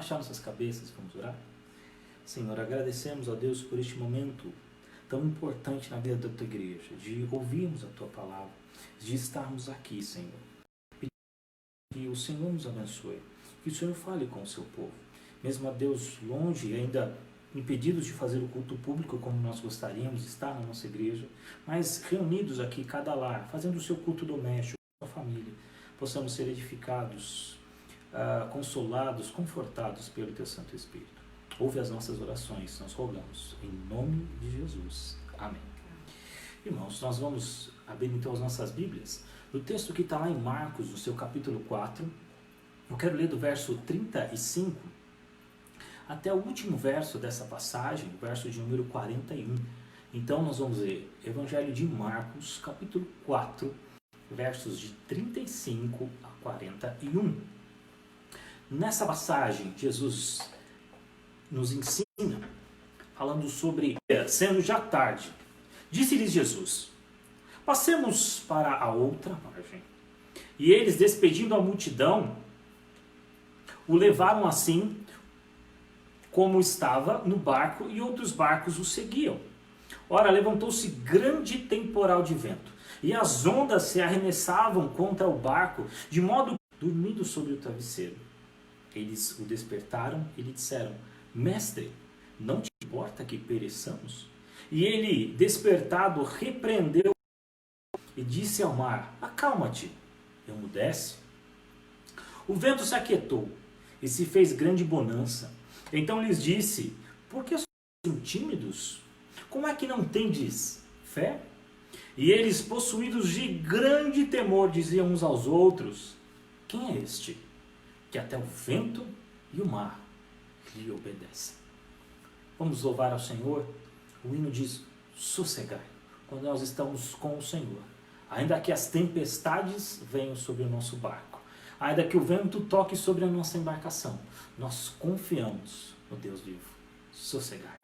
baixar nossas cabeças, vamos orar? Senhor, agradecemos a Deus por este momento tão importante na vida da tua igreja, de ouvirmos a tua palavra, de estarmos aqui, Senhor. Que o Senhor nos abençoe, que o Senhor fale com o seu povo. Mesmo a Deus longe e ainda impedidos de fazer o culto público como nós gostaríamos de estar na nossa igreja, mas reunidos aqui, cada lar, fazendo o seu culto doméstico, com a família, possamos ser edificados, consolados, confortados pelo teu Santo Espírito. Ouve as nossas orações, nós rogamos, em nome de Jesus. Amém. Irmãos, nós vamos abrir então as nossas Bíblias, no texto que está lá em Marcos, no seu capítulo 4, eu quero ler do verso 35 até o último verso dessa passagem, o verso de número 41. Então nós vamos ler Evangelho de Marcos, capítulo 4, versos de 35 a 41. Nessa passagem, Jesus nos ensina, falando sobre, sendo já tarde, disse-lhes Jesus: passemos para a outra margem. E eles, despedindo a multidão, o levaram assim como estava no barco, e outros barcos o seguiam. Ora, levantou-se grande temporal de vento, e as ondas se arremessavam contra o barco, de modo que, dormindo sobre o travesseiro, eles o despertaram e lhe disseram: Mestre, não te importa que pereçamos? E ele, despertado, repreendeu e disse ao mar: acalma-te, emudece. O vento se aquietou e se fez grande bonança. Então lhes disse: por que sois tímidos? Como é que não tendes fé? E eles, possuídos de grande temor, diziam uns aos outros: quem é este, que até o vento e o mar lhe obedecem? Vamos louvar ao Senhor. O hino diz: sossegai, quando nós estamos com o Senhor. Ainda que as tempestades venham sobre o nosso barco, ainda que o vento toque sobre a nossa embarcação, nós confiamos no Deus vivo. Sossegai.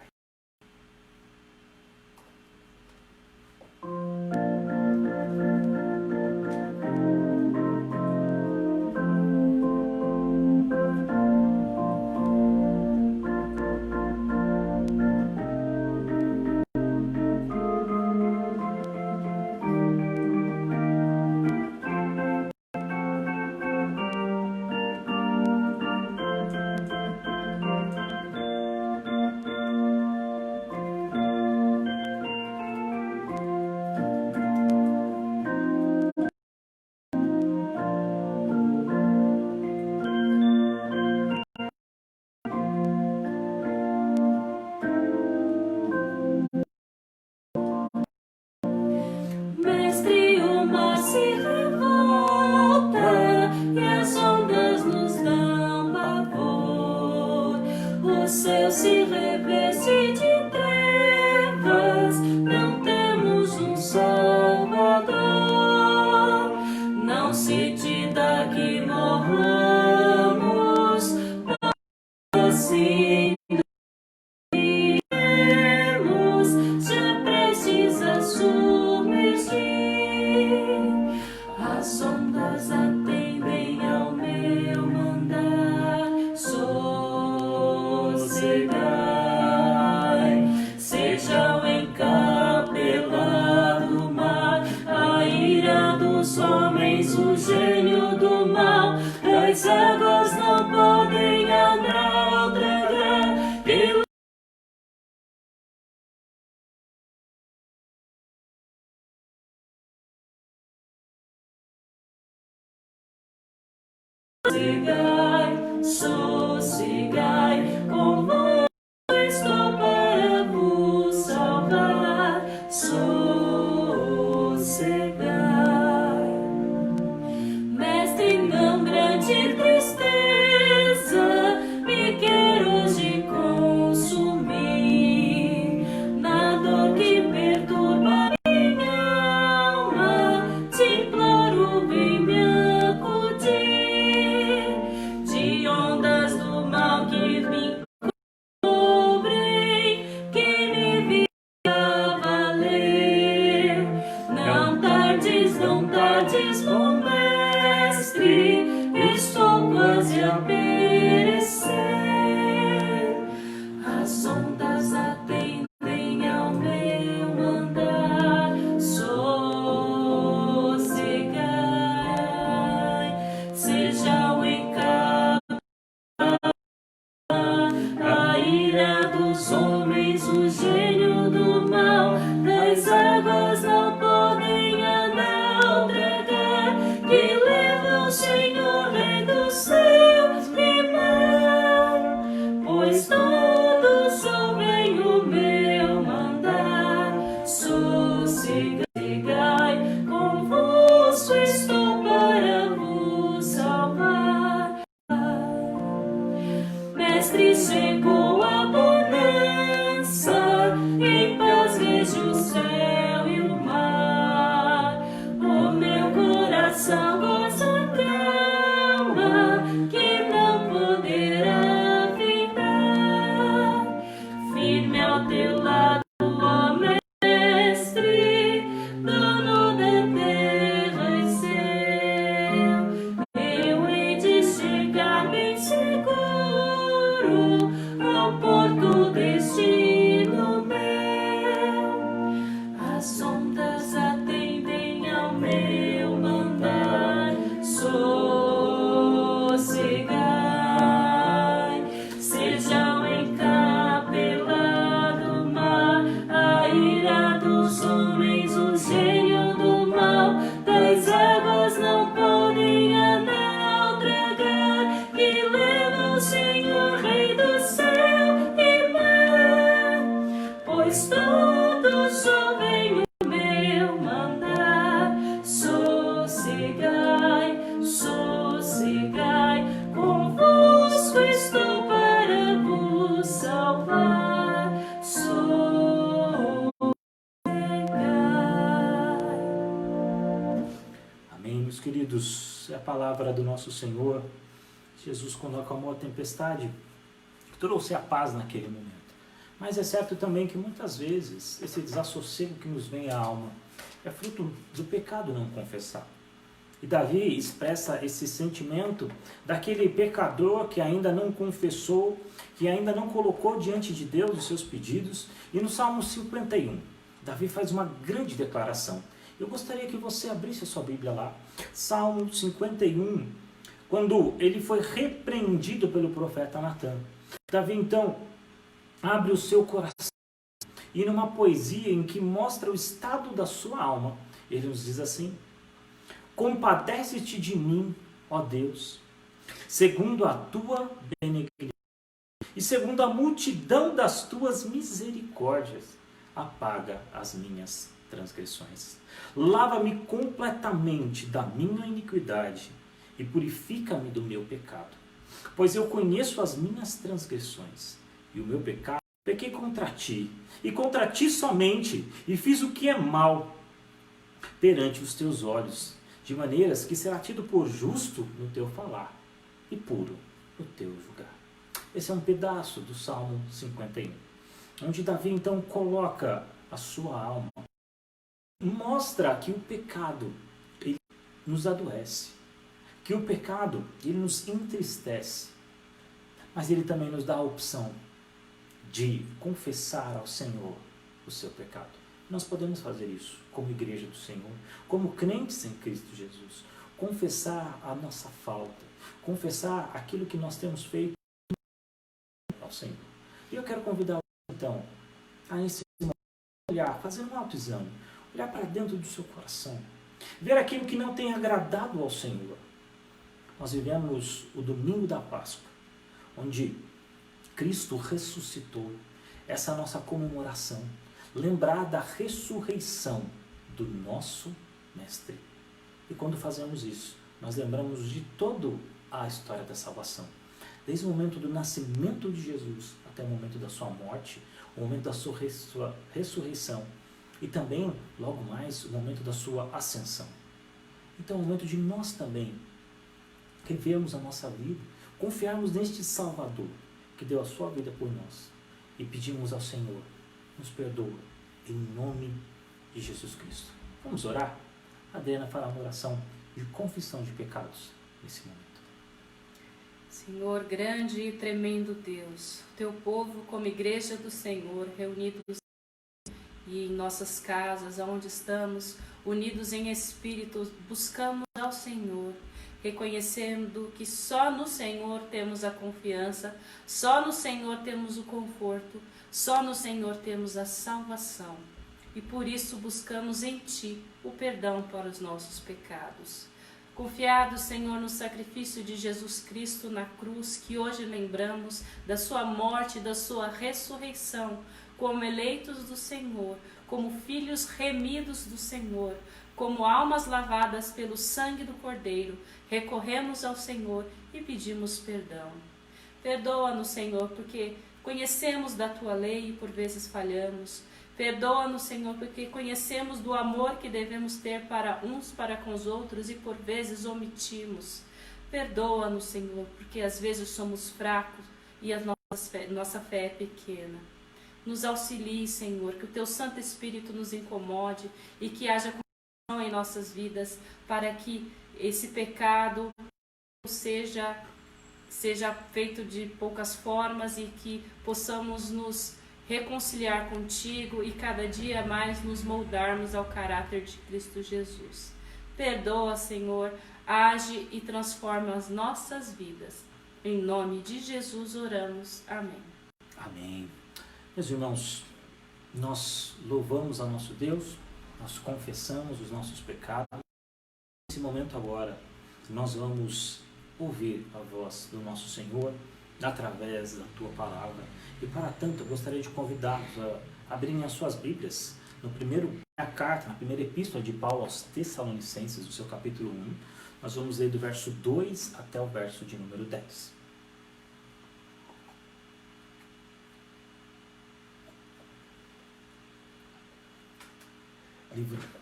dos homens, o gênio do mal, das águas não podem a naufragar, que leva o Senhor, Rei dos céus e mar, pois todos ouvem o meu mandar, sossegai, convosco estou para vos salvar. Mestre, chegou a bonança, em paz vejo o céu e o mar. O meu coração goza calma, que não poderá ficar. Firme ao teu lado, ó Mestre, dono da terra e céu. Eu hei de chegar bem seguro ao porto destino meu. As ondas atendem ao meu mandar, sossegai. Sejam encapelado o mar, a ira dos homens, o gênio do mal, das águas não podem a naufragar, que leva o Senhor, Rei do céu e mar, pois todos ouvem o meu mandar, sossegai, sossegai, convosco estou para vos salvar, sossegai. Amém, meus queridos. É a palavra do nosso Senhor. Jesus, quando acalmou a tempestade, trouxe a paz naquele momento. Mas é certo também que muitas vezes esse desassossego que nos vem à alma é fruto do pecado não confessar. E Davi expressa esse sentimento daquele pecador que ainda não confessou, que ainda não colocou diante de Deus os seus pedidos. E no Salmo 51, Davi faz uma grande declaração. Eu gostaria que você abrisse a sua Bíblia lá. Salmo 51, quando ele foi repreendido pelo profeta Natan. Davi então abre o seu coração e numa poesia em que mostra o estado da sua alma, ele nos diz assim: compadece-te de mim, ó Deus, segundo a tua benignidade e segundo a multidão das tuas misericórdias, apaga as minhas transgressões. Lava-me completamente da minha iniquidade e purifica-me do meu pecado. Pois eu conheço as minhas transgressões e o meu pecado. Pequei contra ti, e contra ti somente, e fiz o que é mal perante os teus olhos, de maneiras que será tido por justo no teu falar e puro no teu julgar. Esse é um pedaço do Salmo 51, onde Davi então coloca a sua alma, mostra que o pecado ele nos adoece, que o pecado ele nos entristece, mas ele também nos dá a opção de confessar ao Senhor o seu pecado. Nós podemos fazer isso como igreja do Senhor, como crentes em Cristo Jesus. Confessar a nossa falta, confessar aquilo que nós temos feito ao Senhor. E eu quero convidar então a nesse momento olhar, fazer um autoexame, olhar para dentro do seu coração, ver aquilo que não tem agradado ao Senhor. Nós vivemos o domingo da Páscoa, onde Cristo ressuscitou. Essa é a nossa comemoração. Lembrar da ressurreição do nosso Mestre. E quando fazemos isso, nós lembramos de toda a história da salvação. Desde o momento do nascimento de Jesus até o momento da sua morte, o momento da sua ressurreição e também, logo mais, o momento da sua ascensão. Então é o momento de nós também revermos a nossa vida, confiarmos neste Salvador que deu a sua vida por nós e pedimos ao Senhor, nos perdoa em nome de Jesus Cristo. Vamos orar? A Adriana fará uma oração de confissão de pecados nesse momento. Senhor, grande e tremendo Deus, teu povo como igreja do Senhor, reunidos e em nossas casas, onde estamos, unidos em espírito, buscamos ao Senhor. reconhecendo que só no Senhor temos a confiança, só no Senhor temos o conforto, só no Senhor temos a salvação. E por isso buscamos em Ti o perdão para os nossos pecados. Confiados, Senhor, no sacrifício de Jesus Cristo na cruz, que hoje lembramos da sua morte e da sua ressurreição, como eleitos do Senhor, como filhos remidos do Senhor, como almas lavadas pelo sangue do Cordeiro, recorremos ao Senhor e pedimos perdão. Perdoa-nos, Senhor, porque conhecemos da Tua lei e por vezes falhamos. Perdoa-nos, Senhor, porque conhecemos do amor que devemos ter para uns para com os outros e por vezes omitimos. Perdoa-nos, Senhor, porque às vezes somos fracos e a nossa fé é pequena. Nos auxilie, Senhor, que o Teu Santo Espírito nos incomode e que haja compaixão em nossas vidas para que esse pecado seja feito de poucas formas e que possamos nos reconciliar contigo e cada dia mais nos moldarmos ao caráter de Cristo Jesus. Perdoa, Senhor, age e transforma as nossas vidas. Em nome de Jesus oramos. Amém. Amém. Meus irmãos, nós louvamos a nosso Deus, nós confessamos os nossos pecados. Nesse momento agora, nós vamos ouvir a voz do nosso Senhor através da Tua palavra. E para tanto, eu gostaria de convidá-los a abrirem as suas Bíblias na primeira epístola de Paulo aos Tessalonicenses, no seu capítulo 1. Nós vamos ler do verso 2 até o verso de número 10.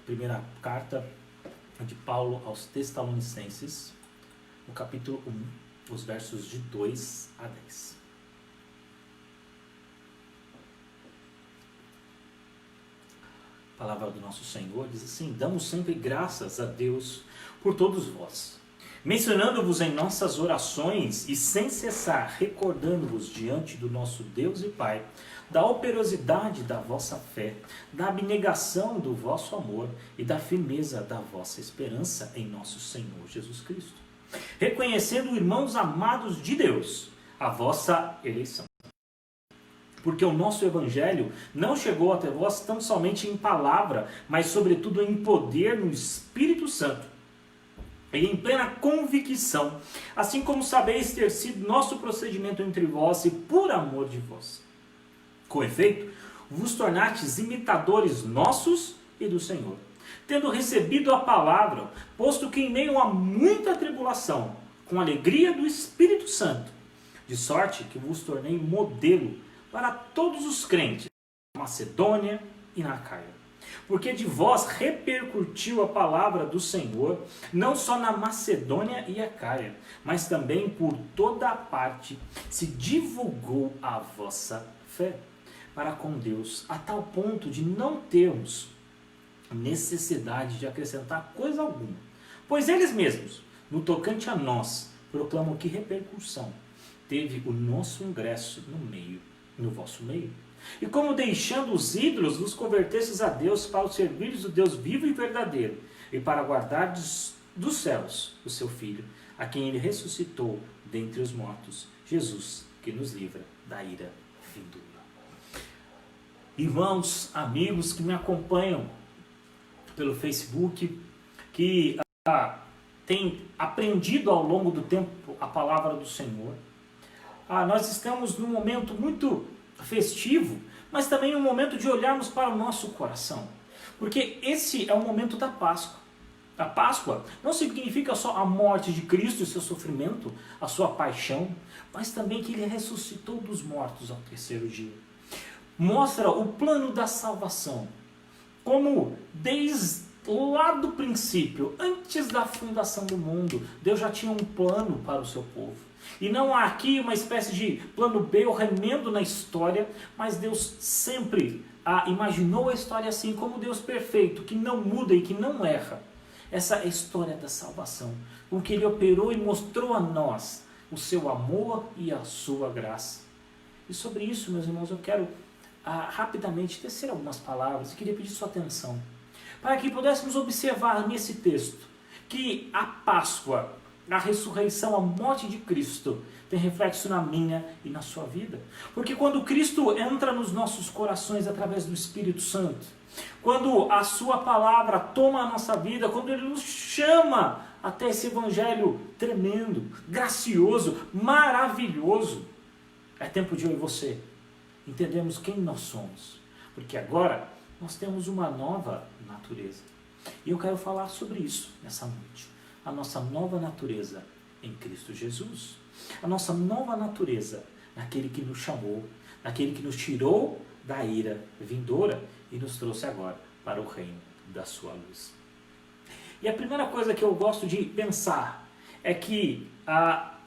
Primeira carta de Paulo aos Tessalonicenses, no capítulo 1, os versos de 2 a 10. A palavra do nosso Senhor diz assim: damos sempre graças a Deus por todos vós, mencionando-vos em nossas orações e sem cessar recordando-vos diante do nosso Deus e Pai da operosidade da vossa fé, da abnegação do vosso amor e da firmeza da vossa esperança em nosso Senhor Jesus Cristo, reconhecendo, irmãos amados de Deus, a vossa eleição. Porque o nosso Evangelho não chegou até vós tão somente em palavra, mas sobretudo em poder no Espírito Santo e em plena convicção, assim como sabeis ter sido nosso procedimento entre vós e por amor de vós. Com efeito, vos tornastes imitadores nossos e do Senhor, tendo recebido a palavra, posto que em meio a muita tribulação, com alegria do Espírito Santo, de sorte que vos tornei modelo para todos os crentes na Macedônia e na Acaia. Porque de vós repercutiu a palavra do Senhor, não só na Macedônia e Acaia, mas também por toda a parte se divulgou a vossa fé para com Deus, a tal ponto de não termos necessidade de acrescentar coisa alguma. Pois eles mesmos, no tocante a nós, proclamam que repercussão teve o nosso ingresso no vosso meio. E como deixando os ídolos, vos convertestes a Deus para o serviço do Deus vivo e verdadeiro, e para guardardes dos céus o seu Filho, a quem ele ressuscitou dentre os mortos, Jesus, que nos livra da ira vindoura. Irmãos, amigos que me acompanham pelo Facebook, que têm aprendido ao longo do tempo a palavra do Senhor, nós estamos num momento muito festivo, mas também um momento de olharmos para o nosso coração, porque esse é o momento da Páscoa. A Páscoa não significa só a morte de Cristo e seu sofrimento, a sua paixão, mas também que ele ressuscitou dos mortos ao terceiro dia. Mostra o plano da salvação, como desde lá do princípio, antes da fundação do mundo, Deus já tinha um plano para o seu povo. E não há aqui uma espécie de plano B ou remendo na história, mas Deus sempre imaginou a história assim, como Deus perfeito, que não muda e que não erra. Essa é a história da salvação, com que Ele operou e mostrou a nós o seu amor e a sua graça. E sobre isso, meus irmãos, eu quero rapidamente tecer algumas palavras e queria pedir sua atenção, para que pudéssemos observar nesse texto que a Páscoa a ressurreição, a morte de Cristo, tem reflexo na minha e na sua vida. Porque quando Cristo entra nos nossos corações através do Espírito Santo, quando a sua palavra toma a nossa vida, quando Ele nos chama até esse evangelho tremendo, gracioso, maravilhoso, é tempo de eu e você entendermos quem nós somos. Porque agora nós temos uma nova natureza. E eu quero falar sobre isso nessa noite. A nossa nova natureza em Cristo Jesus. A nossa nova natureza naquele que nos chamou, naquele que nos tirou da ira vindoura e nos trouxe agora para o reino da sua luz. E a primeira coisa que eu gosto de pensar é que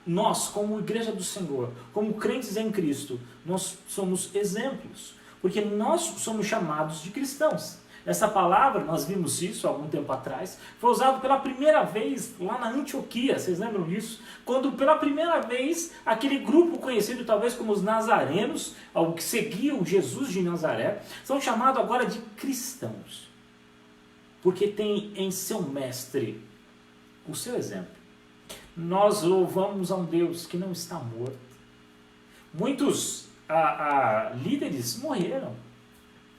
nós, como igreja do Senhor, como crentes em Cristo, nós somos exemplos, porque nós somos chamados de cristãos. Essa palavra, nós vimos isso há algum tempo atrás, foi usado pela primeira vez lá na Antioquia, vocês lembram disso? Quando pela primeira vez aquele grupo conhecido talvez como os nazarenos, ao que seguiam Jesus de Nazaré, são chamados agora de cristãos, porque tem em seu mestre o seu exemplo. Nós louvamos a um Deus que não está morto. Muitos líderes morreram.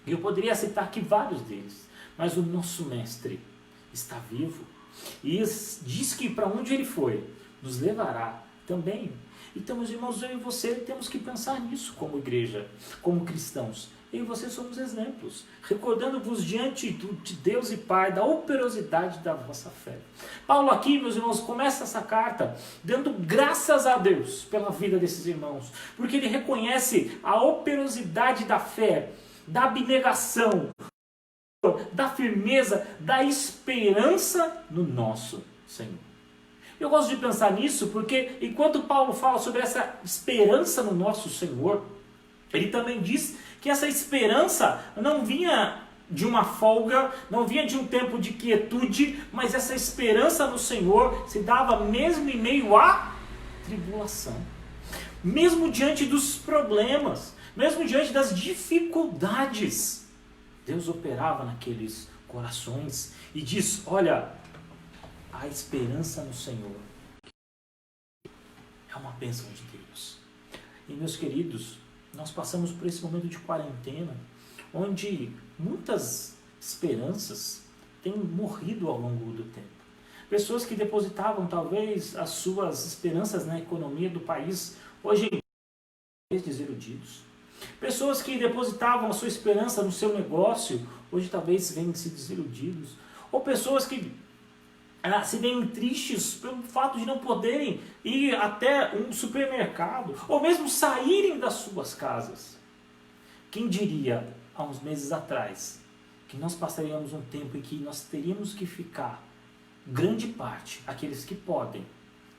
Eu poderia citar aqui vários deles, mas o nosso mestre está vivo e diz que para onde ele foi, nos levará também. Então, meus irmãos, eu e você temos que pensar nisso como igreja, como cristãos. Eu e você somos exemplos, recordando-vos diante de Deus e Pai da operosidade da vossa fé. Paulo aqui, meus irmãos, começa essa carta dando graças a Deus pela vida desses irmãos, porque ele reconhece a operosidade da fé, da abnegação, da firmeza, da esperança no nosso Senhor. Eu gosto de pensar nisso porque enquanto Paulo fala sobre essa esperança no nosso Senhor, ele também diz que essa esperança não vinha de uma folga, não vinha de um tempo de quietude, mas essa esperança no Senhor se dava mesmo em meio à tribulação, mesmo diante dos problemas, mesmo diante das dificuldades. Deus operava naqueles corações e diz, olha, a esperança no Senhor é uma bênção de Deus. E meus queridos, nós passamos por esse momento de quarentena, onde muitas esperanças têm morrido ao longo do tempo. Pessoas que depositavam talvez as suas esperanças na economia do país, hoje desiludidos. Pessoas que depositavam a sua esperança no seu negócio, hoje talvez venham se desiludidos. Ou pessoas que se veem tristes pelo fato de não poderem ir até um supermercado, ou mesmo saírem das suas casas. Quem diria, há uns meses atrás, que nós passaríamos um tempo em que nós teríamos que ficar, grande parte, aqueles que podem,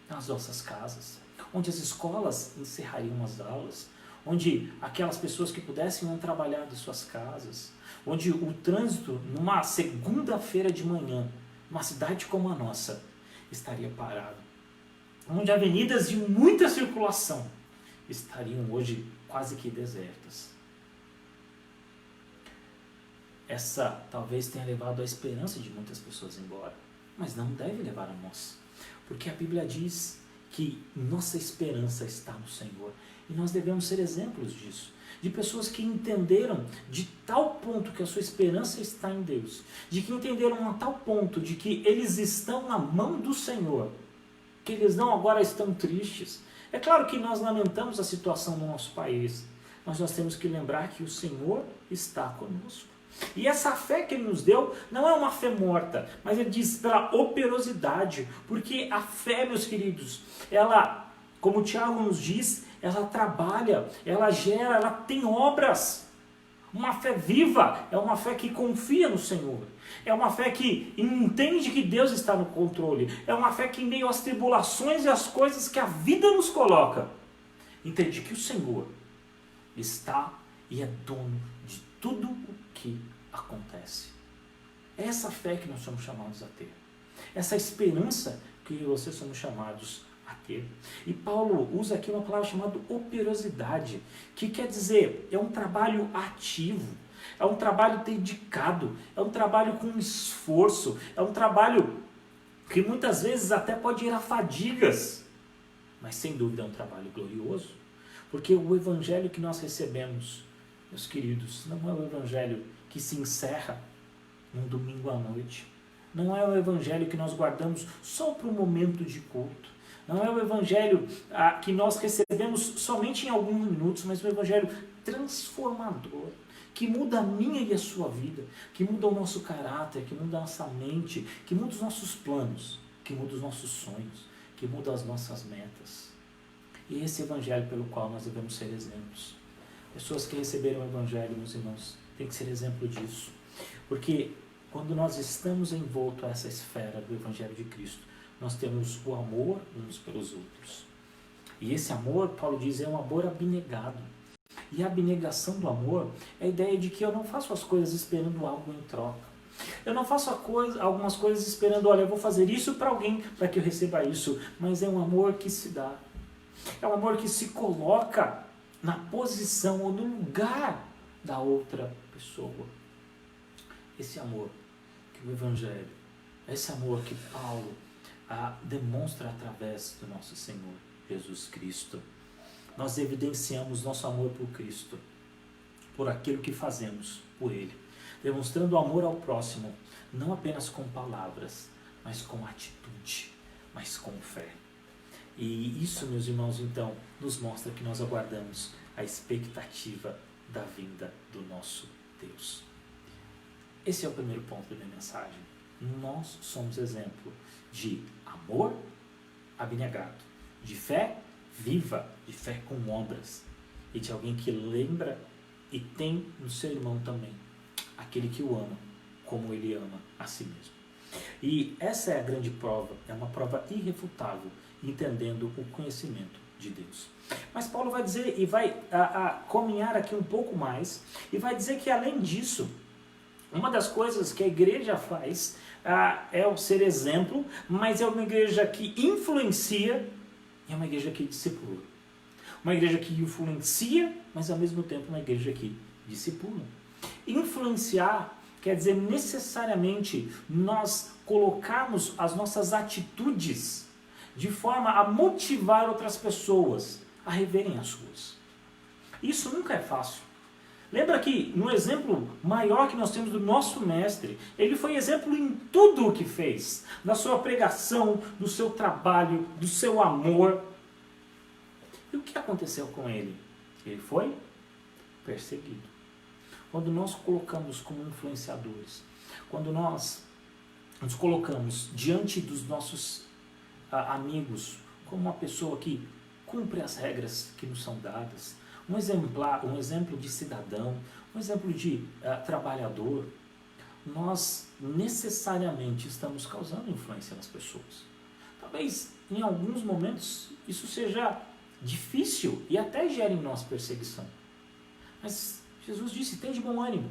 nas nossas casas, onde as escolas encerrariam as aulas, onde aquelas pessoas que pudessem não trabalhar de suas casas, onde o trânsito, numa segunda-feira de manhã, uma cidade como a nossa, estaria parado, onde avenidas de muita circulação estariam hoje quase que desertas. Essa talvez tenha levado a esperança de muitas pessoas embora, mas não deve levar a nós, porque a Bíblia diz que nossa esperança está no Senhor, e nós devemos ser exemplos disso, de pessoas que entenderam de tal ponto que a sua esperança está em Deus, de que entenderam a tal ponto de que eles estão na mão do Senhor, que eles não agora estão tristes. É claro que nós lamentamos a situação do nosso país, mas nós temos que lembrar que o Senhor está conosco. E essa fé que Ele nos deu não é uma fé morta, mas Ele diz pela operosidade, porque a fé, meus queridos, ela, como o Tiago nos diz, ela trabalha, ela gera, ela tem obras. Uma fé viva é uma fé que confia no Senhor. É uma fé que entende que Deus está no controle. É uma fé que em meio às tribulações e às coisas que a vida nos coloca, entende que o Senhor está e é dono de tudo o que acontece. É essa fé que nós somos chamados a ter. Essa esperança que vocês somos chamados a ter. E Paulo usa aqui uma palavra chamada operosidade, que quer dizer, é um trabalho ativo, é um trabalho dedicado, é um trabalho com esforço, é um trabalho que muitas vezes até pode gerar fadigas, mas sem dúvida é um trabalho glorioso, porque o evangelho que nós recebemos, meus queridos, não é o evangelho que se encerra num domingo à noite, não é o evangelho que nós guardamos só para o momento de culto, não é o evangelho que nós recebemos somente em alguns minutos, mas o evangelho transformador, que muda a minha e a sua vida, que muda o nosso caráter, que muda a nossa mente, que muda os nossos planos, que muda os nossos sonhos, que muda as nossas metas. E esse evangelho pelo qual nós devemos ser exemplos. Pessoas que receberam o evangelho, meus irmãos, tem que ser exemplo disso. Porque quando nós estamos envoltos a essa esfera do evangelho de Cristo, nós temos o amor uns pelos outros. E esse amor, Paulo diz, é um amor abnegado. E a abnegação do amor é a ideia de que eu não faço as coisas esperando algo em troca. Eu não faço algumas coisas esperando, olha, eu vou fazer isso para alguém, para que eu receba isso. Mas é um amor que se dá. É um amor que se coloca na posição ou no lugar da outra pessoa. Esse amor que o Evangelho, esse amor que Paulo demonstra através do nosso Senhor Jesus Cristo. Nós evidenciamos nosso amor por Cristo, por aquilo que fazemos por Ele, demonstrando amor ao próximo, não apenas com palavras, mas com atitude, mas com fé. E isso, meus irmãos, então, nos mostra que nós aguardamos a expectativa da vinda do nosso Deus. Esse é o primeiro ponto da minha mensagem. Nós somos exemplo de amor abnegado, de fé viva, de fé com obras, e de alguém que lembra e tem no seu irmão também aquele que o ama, como ele ama a si mesmo. E essa é a grande prova, é uma prova irrefutável, entendendo o conhecimento de Deus. Mas Paulo vai dizer, e vai caminhar aqui um pouco mais, e vai dizer que além disso, uma das coisas que a igreja faz é o ser exemplo, mas é uma igreja que influencia, e é uma igreja que discipula. Uma igreja que influencia, mas ao mesmo tempo uma igreja que discipula. Influenciar quer dizer necessariamente nós colocarmos as nossas atitudes de forma a motivar outras pessoas a reverem as suas. Isso nunca é fácil. Lembra que no exemplo maior que nós temos do nosso mestre, ele foi exemplo em tudo o que fez, na sua pregação, no seu trabalho, do seu amor. E o que aconteceu com ele? Ele foi perseguido. Quando nós colocamos como influenciadores, quando nós nos colocamos diante dos nossos amigos como uma pessoa que cumpre as regras que nos são dadas, um exemplo de cidadão, um exemplo de trabalhador, nós necessariamente estamos causando influência nas pessoas. Talvez em alguns momentos isso seja difícil e até gere em nós perseguição. Mas Jesus disse, tem de bom ânimo.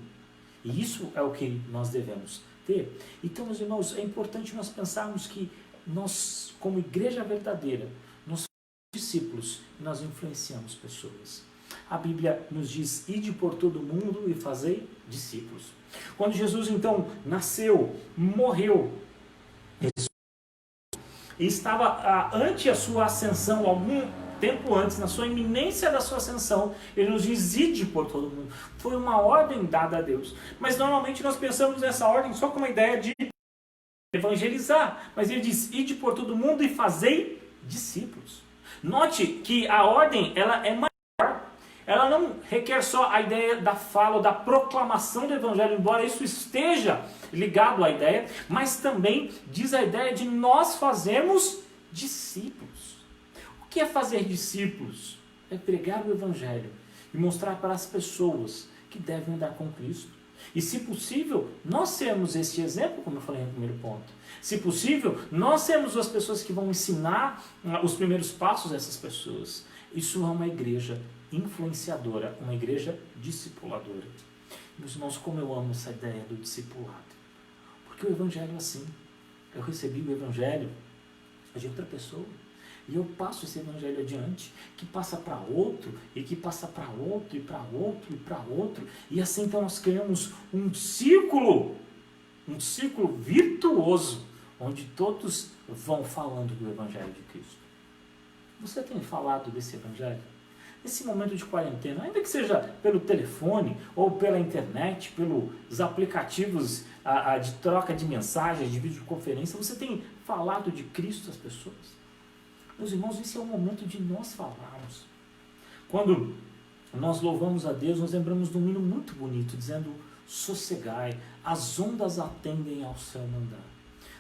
E isso é o que nós devemos ter. Então, meus irmãos, é importante nós pensarmos que nós, como igreja verdadeira, nós somos discípulos e nós influenciamos pessoas. A Bíblia nos diz, ide por todo mundo e fazei discípulos. Quando Jesus, então, nasceu, morreu, e estava ante a sua ascensão, algum tempo antes, na sua iminência da sua ascensão, ele nos diz, ide por todo mundo. Foi uma ordem dada a Deus. Mas normalmente nós pensamos nessa ordem só com uma ideia de evangelizar. Mas ele diz, ide por todo mundo e fazei discípulos. Note que a ordem, ela é maior. Ela não requer só a ideia da fala ou da proclamação do evangelho, embora isso esteja ligado à ideia, mas também diz a ideia de nós fazermos discípulos. O que é fazer discípulos? É pregar o evangelho e mostrar para as pessoas que devem andar com Cristo. E, se possível, nós sermos este exemplo, como eu falei no primeiro ponto. Se possível, nós sermos as pessoas que vão ensinar os primeiros passos dessas pessoas. Isso é uma igreja influenciadora, uma igreja discipuladora. Meus irmãos, como eu amo essa ideia do discipulado. Porque o evangelho é assim. Eu recebi o evangelho de outra pessoa. E eu passo esse evangelho adiante, que passa para outro, e que passa para outro, e para outro, e para outro. E assim então nós criamos um círculo virtuoso, onde todos vão falando do Evangelho de Cristo. Você tem falado desse Evangelho? Nesse momento de quarentena, ainda que seja pelo telefone ou pela internet, pelos aplicativos de troca de mensagens, de videoconferência, você tem falado de Cristo às pessoas? Meus irmãos, esse é o momento de nós falarmos. Quando nós louvamos a Deus, nós lembramos de um hino muito bonito, dizendo: sossegai, as ondas atendem ao seu mandar.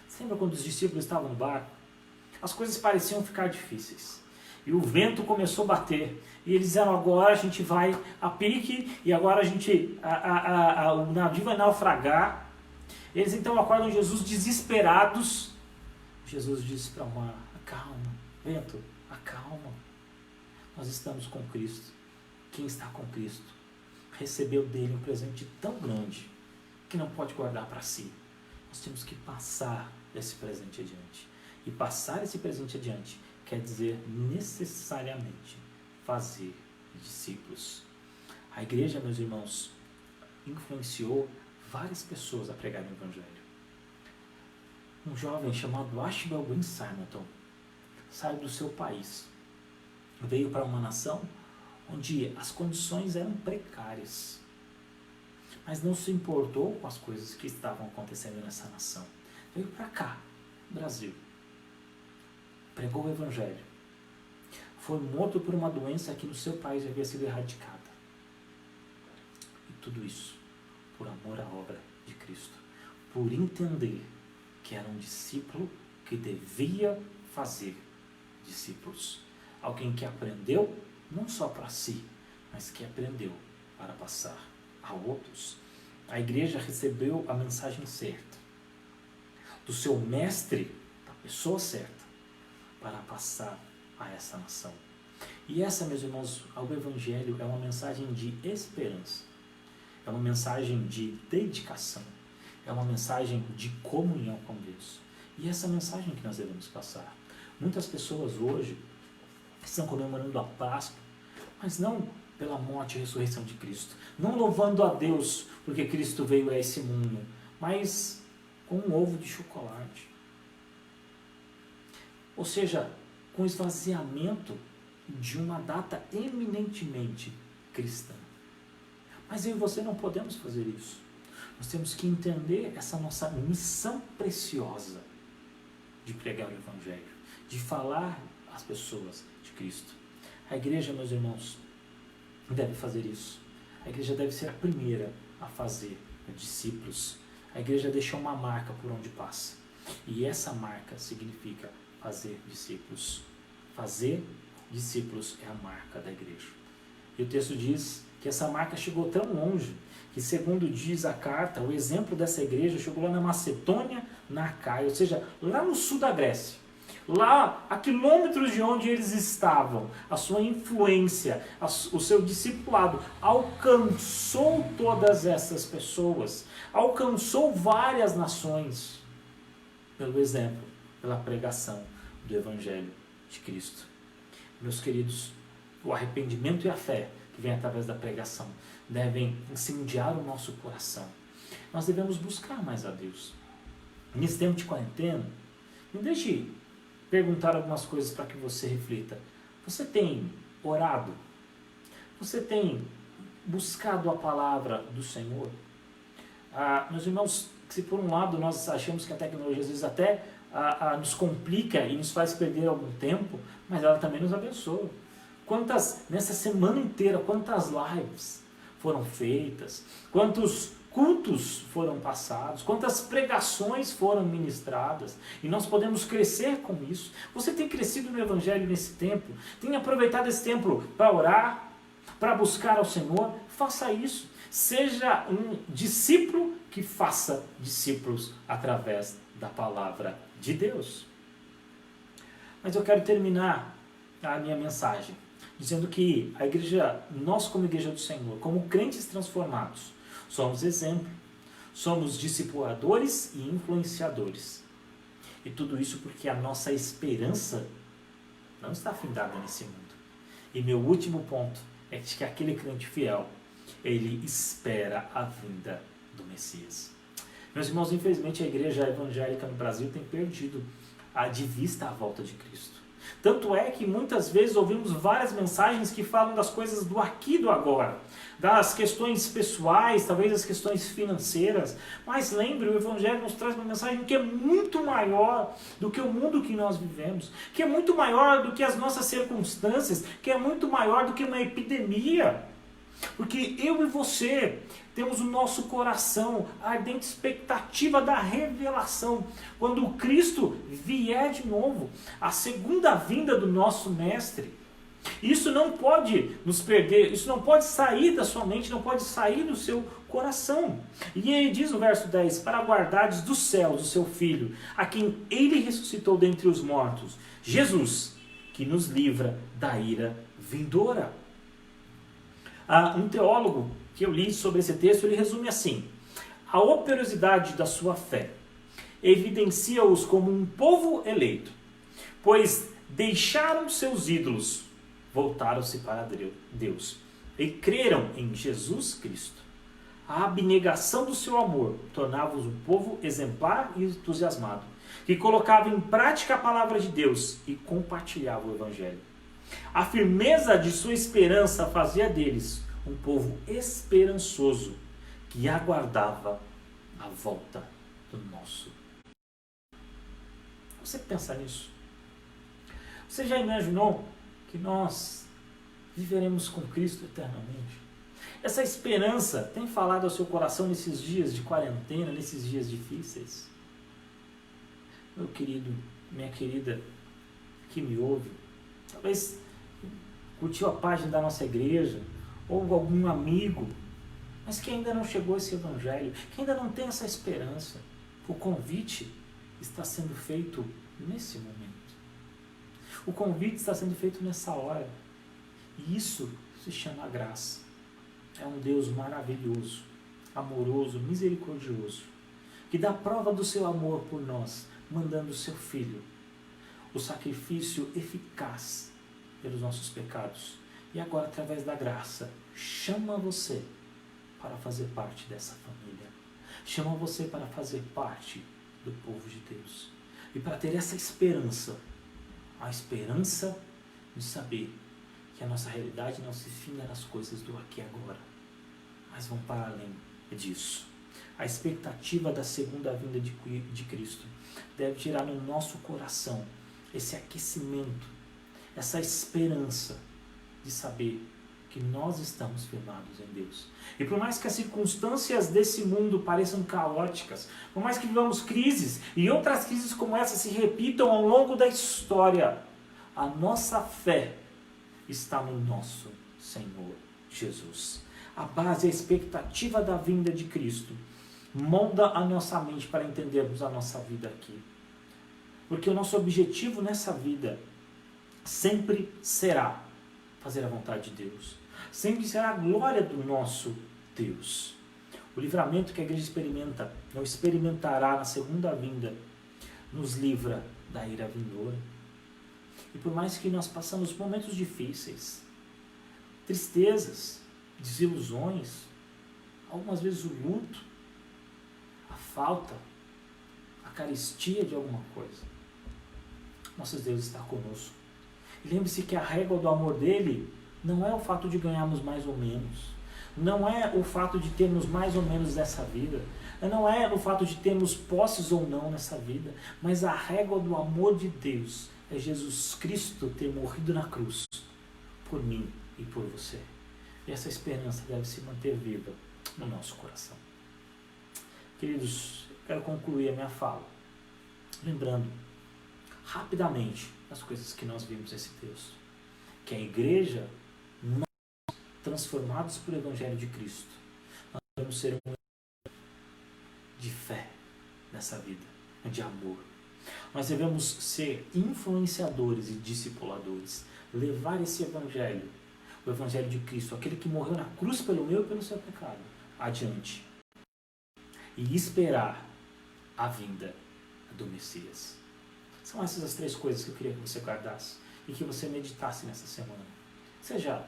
Você lembra quando os discípulos estavam no barco? As coisas pareciam ficar difíceis. E o vento começou a bater. E eles disseram: agora a gente vai a pique, e agora o navio vai naufragar. Eles então acordam Jesus desesperados. Jesus disse para o mar: acalma, vento, acalma. Nós estamos com Cristo. Quem está com Cristo recebeu dele um presente tão grande que não pode guardar para si. Nós temos que passar esse presente adiante. E passar esse presente adiante quer dizer necessariamente fazer discípulos. A igreja, meus irmãos, influenciou várias pessoas a pregar o Evangelho. Um jovem chamado Ashbel Ben Simonton saiu do seu país, veio para uma nação onde as condições eram precárias, mas não se importou com as coisas que estavam acontecendo nessa nação. Veio para cá, Brasil, pregou o Evangelho, foi morto por uma doença que no seu país havia sido erradicada. E tudo isso por amor à obra de Cristo, por entender que era um discípulo que devia fazer discípulos. Alguém que aprendeu não só para si, mas que aprendeu para passar a outros. A igreja recebeu a mensagem certa, do seu mestre, da pessoa certa, para passar a essa nação. E essa, meus irmãos, o Evangelho é uma mensagem de esperança, é uma mensagem de dedicação, é uma mensagem de comunhão com Deus. E essa mensagem que nós devemos passar. Muitas pessoas hoje estão comemorando a Páscoa, mas não pela morte e ressurreição de Cristo, não louvando a Deus porque Cristo veio a esse mundo, mas com um ovo de chocolate. Ou seja, com o esvaziamento de uma data eminentemente cristã. Mas eu e você não podemos fazer isso. Nós temos que entender essa nossa missão preciosa de pregar o Evangelho, de falar às pessoas de Cristo. A igreja, meus irmãos, deve fazer isso. A igreja deve ser a primeira a fazer discípulos. A igreja deixa uma marca por onde passa. E essa marca significa fazer discípulos. Fazer discípulos é a marca da igreja. E o texto diz que essa marca chegou tão longe que, segundo diz a carta, o exemplo dessa igreja chegou lá na Macedônia, na Acaia, ou seja, lá no sul da Grécia. Lá, a quilômetros de onde eles estavam, a sua influência, o seu discipulado alcançou todas essas pessoas, alcançou várias nações, pelo exemplo, pela pregação do Evangelho de Cristo. Meus queridos, o arrependimento e a fé que vem através da pregação devem incendiar o nosso coração. Nós devemos buscar mais a Deus. Nesse tempo de quarentena, me deixe perguntar algumas coisas para que você reflita. Você tem orado? Você tem buscado a palavra do Senhor? Meus irmãos, se por um lado nós achamos que a tecnologia às vezes até nos complica e nos faz perder algum tempo, mas ela também nos abençoa. Nessa semana inteira, quantas lives foram feitas, quantos cultos foram passados, quantas pregações foram ministradas, e nós podemos crescer com isso. Você tem crescido no Evangelho nesse tempo? Tem aproveitado esse tempo para orar, para buscar ao Senhor? Faça isso. Seja um discípulo que faça discípulos através da palavra de Deus. Mas eu quero terminar a minha mensagem dizendo que a igreja, nós como igreja do Senhor, como crentes transformados, somos exemplo, somos discipuladores e influenciadores. E tudo isso porque a nossa esperança não está findada nesse mundo. E meu último ponto é que aquele crente fiel, ele espera a vinda do Messias. Meus irmãos, infelizmente a igreja evangélica no Brasil tem perdido de vista a volta de Cristo. Tanto é que muitas vezes ouvimos várias mensagens que falam das coisas do aqui e do agora, das questões pessoais, talvez das questões financeiras, mas lembre, o Evangelho nos traz uma mensagem que é muito maior do que o mundo que nós vivemos, que é muito maior do que as nossas circunstâncias, que é muito maior do que uma epidemia. Porque eu e você temos o nosso coração, a ardente expectativa da revelação. Quando o Cristo vier de novo, a segunda vinda do nosso Mestre. Isso não pode nos perder, isso não pode sair da sua mente, não pode sair do seu coração. E ele diz no verso 10, para guardares dos céus o seu Filho, a quem ele ressuscitou dentre os mortos, Jesus, que nos livra da ira vindoura. Um teólogo que eu li sobre esse texto, ele resume assim: a operosidade da sua fé evidencia-os como um povo eleito, pois deixaram seus ídolos, voltaram-se para Deus e creram em Jesus Cristo. A abnegação do seu amor tornava-os um povo exemplar e entusiasmado, que colocava em prática a palavra de Deus e compartilhava o Evangelho. A firmeza de sua esperança fazia deles um povo esperançoso que aguardava a volta do nosso. Você pensa nisso? Você já imaginou que nós viveremos com Cristo eternamente? Essa esperança tem falado ao seu coração nesses dias de quarentena, nesses dias difíceis? Meu querido, minha querida, que me ouve, talvez curtiu a página da nossa igreja, ou algum amigo, mas que ainda não chegou esse Evangelho, que ainda não tem essa esperança. O convite está sendo feito nesse momento. O convite está sendo feito nessa hora. E isso se chama graça. É um Deus maravilhoso, amoroso, misericordioso, que dá prova do seu amor por nós, mandando o seu Filho, o sacrifício eficaz pelos nossos pecados. E agora, através da graça, chama você para fazer parte dessa família. Chama você para fazer parte do povo de Deus. E para ter essa esperança, a esperança de saber que a nossa realidade não se finda nas coisas do aqui e agora, mas vão para além disso. A expectativa da segunda vinda de Cristo deve tirar no nosso coração esse aquecimento, essa esperança de saber que nós estamos firmados em Deus. E por mais que as circunstâncias desse mundo pareçam caóticas, por mais que vivamos crises e outras crises como essa se repitam ao longo da história, a nossa fé está no nosso Senhor Jesus. A base, a expectativa da vinda de Cristo molda a nossa mente para entendermos a nossa vida aqui. Porque o nosso objetivo nessa vida sempre será fazer a vontade de Deus. Sempre será a glória do nosso Deus. O livramento que a igreja experimenta, ou experimentará na segunda vinda, nos livra da ira vindoura. E por mais que nós passamos momentos difíceis, tristezas, desilusões, algumas vezes o luto, a falta, a carestia de alguma coisa, nosso Deus está conosco. E lembre-se que a régua do amor dele não é o fato de ganharmos mais ou menos, não é o fato de termos mais ou menos nessa vida, não é o fato de termos posses ou não nessa vida, mas a régua do amor de Deus é Jesus Cristo ter morrido na cruz por mim e por você. E essa esperança deve se manter viva no nosso coração. Queridos, quero concluir a minha fala lembrando rapidamente as coisas que nós vimos nesse texto. Que a igreja, nós, transformados pelo Evangelho de Cristo, nós devemos ser um de fé nessa vida, de amor. Nós devemos ser influenciadores e discipuladores, levar esse Evangelho, o Evangelho de Cristo, aquele que morreu na cruz pelo meu e pelo seu pecado, adiante. E esperar a vinda do Messias. São essas as três coisas que eu queria que você guardasse e que você meditasse nessa semana. Seja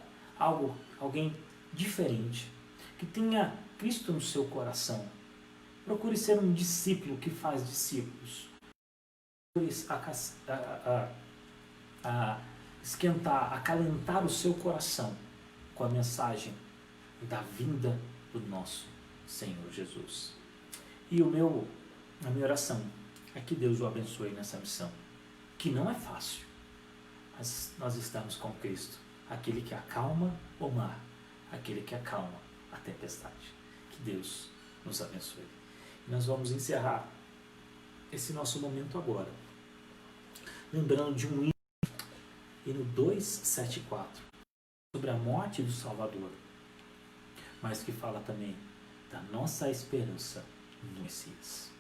alguém diferente, que tenha Cristo no seu coração Procure ser um discípulo que faz discípulos. Procure esquentar, acalentar o seu coração com a mensagem da vinda do nosso Senhor Jesus. E a minha oração é que Deus o abençoe nessa missão, que não é fácil, mas nós estamos com Cristo, aquele que acalma o mar, aquele que acalma a tempestade. Que Deus nos abençoe. E nós vamos encerrar esse nosso momento agora, lembrando de um hino, hino 274, sobre a morte do Salvador, mas que fala também da nossa esperança no Messias.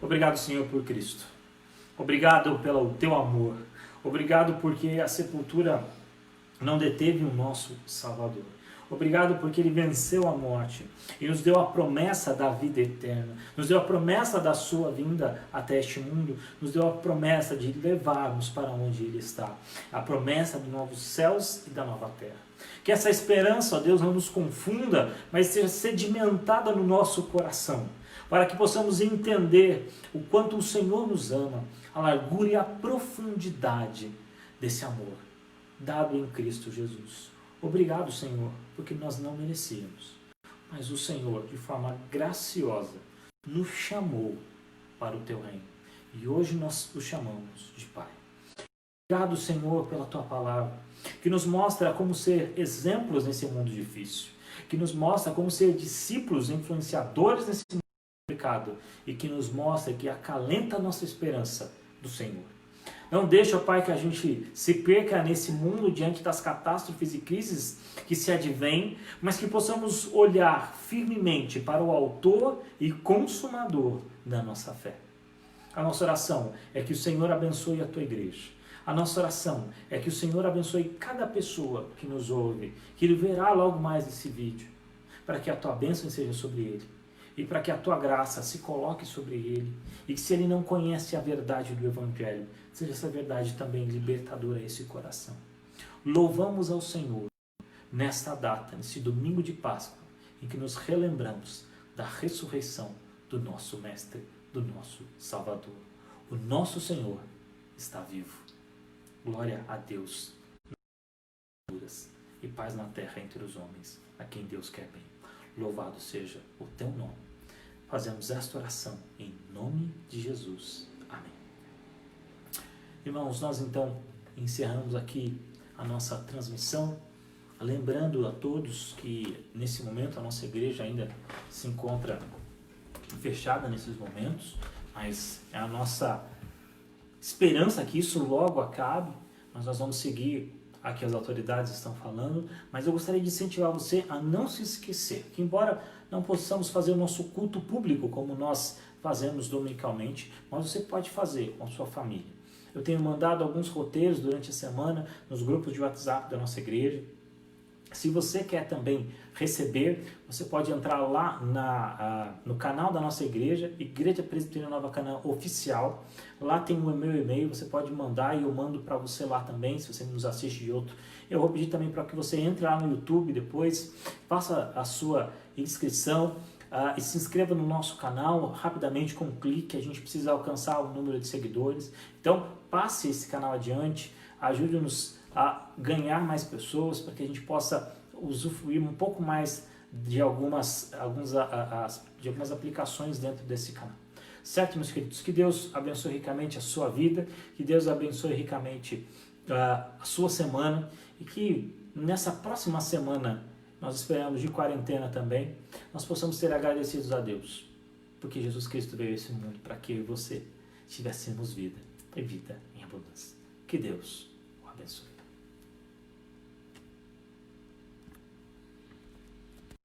Obrigado, Senhor, por Cristo. Obrigado pelo teu amor. Obrigado porque a sepultura não deteve o nosso Salvador. Obrigado porque ele venceu a morte e nos deu a promessa da vida eterna. Nos deu a promessa da sua vinda até este mundo. Nos deu a promessa de levarmos para onde ele está. A promessa dos novos céus e da nova terra. Que essa esperança, ó Deus, não nos confunda, mas seja sedimentada no nosso coração, para que possamos entender o quanto o Senhor nos ama, a largura e a profundidade desse amor, dado em Cristo Jesus. Obrigado, Senhor, porque nós não merecíamos, mas o Senhor, de forma graciosa, nos chamou para o teu reino. E hoje nós o chamamos de Pai. Obrigado, Senhor, pela tua palavra, que nos mostra como ser exemplos nesse mundo difícil, que nos mostra como ser discípulos, influenciadores nesse mundo complicado, e que nos mostra que acalenta a nossa esperança do Senhor. Não deixa, Pai, que a gente se perca nesse mundo diante das catástrofes e crises que se advêm, mas que possamos olhar firmemente para o autor e consumador da nossa fé. A nossa oração é que o Senhor abençoe a tua igreja. A nossa oração é que o Senhor abençoe cada pessoa que nos ouve, que ele verá logo mais esse vídeo, para que a tua bênção seja sobre ele e para que a tua graça se coloque sobre ele, e que se ele não conhece a verdade do Evangelho, seja essa verdade também libertadora a esse coração. Louvamos ao Senhor nesta data, nesse domingo de Páscoa, em que nos relembramos da ressurreição do nosso Mestre, do nosso Salvador. O nosso Senhor está vivo. Glória a Deus e paz na terra entre os homens, a quem Deus quer bem. Louvado seja o teu nome. Fazemos esta oração em nome de Jesus. Amém. Irmãos, nós então encerramos aqui a nossa transmissão, lembrando a todos que nesse momento a nossa igreja ainda se encontra fechada nesses momentos, mas é a nossa esperança que isso logo acabe, mas nós vamos seguir a que as autoridades estão falando, mas eu gostaria de incentivar você a não se esquecer que, embora não possamos fazer o nosso culto público como nós fazemos dominicalmente, mas você pode fazer com a sua família. Eu tenho mandado alguns roteiros durante a semana nos grupos de WhatsApp da nossa igreja. Se você quer também receber, você pode entrar lá no canal da nossa igreja, Igreja Presbiteriana Nova Canaã Oficial. Lá tem o meu e-mail, você pode mandar e eu mando para você lá também, se você nos assiste de outro. Eu vou pedir também para que você entre lá no YouTube depois, faça a sua inscrição e se inscreva no nosso canal rapidamente com um clique. A gente precisa alcançar o número de seguidores. Então, passe esse canal adiante, ajude-nos a ganhar mais pessoas, para que a gente possa usufruir um pouco mais de algumas aplicações dentro desse canal. Certo, meus queridos? Que Deus abençoe ricamente a sua vida, que Deus abençoe ricamente a sua semana, e que nessa próxima semana, nós esperamos de quarentena também, nós possamos ser agradecidos a Deus, porque Jesus Cristo veio a esse mundo para que eu e você tivéssemos vida, e vida em abundância. Que Deus o abençoe.